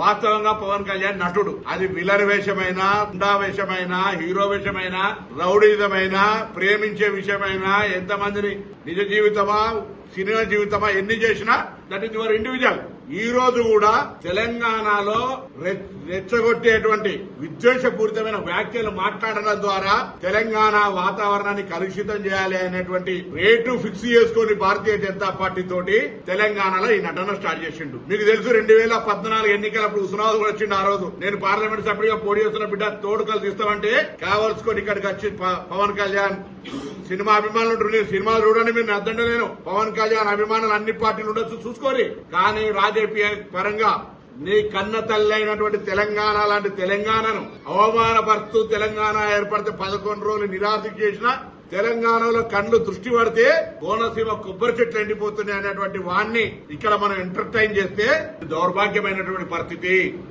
వాస్తవంగా పవన్ కళ్యాణ్ నటుడు. అది విలన్ వేషమైనా, గుండా వేషమైనా, హీరో వేషమైనా, రౌడీజమైనా, ప్రేమించే విషయమైనా, ఎంతమందిని నిజ జీవితమా సినిమా జీవితమా ఎన్ని చేసినా దట్ ఈస్ యువర్ ఇండివిజువల్. ఈ రోజు కూడా తెలంగాణలో రెచ్చగొట్టేటువంటి విద్వేషపూరితమైన వ్యాఖ్యలు మాట్లాడడం ద్వారా తెలంగాణ వాతావరణాన్ని కలుషితం చేయాలి అనేటువంటి రేటు ఫిక్స్ చేసుకుని భారతీయ జనతా పార్టీ తోటి తెలంగాణలో ఈ నటన స్టార్ట్ చేసిండు. మీకు తెలుసు 2014 ఎన్నికలప్పుడు ఉస్మానాబాద్ కూడా వచ్చిండు. ఆ రోజు నేను పార్లమెంట్ సభ్యుడిగా పోటీ చేస్తున్న బిడ్డ తోడుకలు తీస్తామంటే కావాల్సుకొని ఇక్కడికి వచ్చి పవన్ కళ్యాణ్ సినిమా అభిమానులు ఉంటారు. నేను సినిమాలు చూడండి, మీరు అద్దంటలేను. పవన్ కళ్యాణ్ అభిమానులు అన్ని పార్టీలు ఉండొచ్చు, చూసుకోరి. కానీ రాజకీయ పరంగా నీ కన్న తల్లి అయినటువంటి తెలంగాణ లాంటి తెలంగాణను అవమానపరుస్తూ తెలంగాణ ఏర్పడితే 11 రోజులు నిరాశ చేసిన తెలంగాణలో కళ్ళు దృష్టి పడితే కోనసీమ కొబ్బరి చెట్లు ఎండిపోతున్నాయి అనేటువంటి వాణ్ణి ఇక్కడ మనం ఎంటర్టైన్ చేస్తే దౌర్భాగ్యమైనటువంటి పరిస్థితి.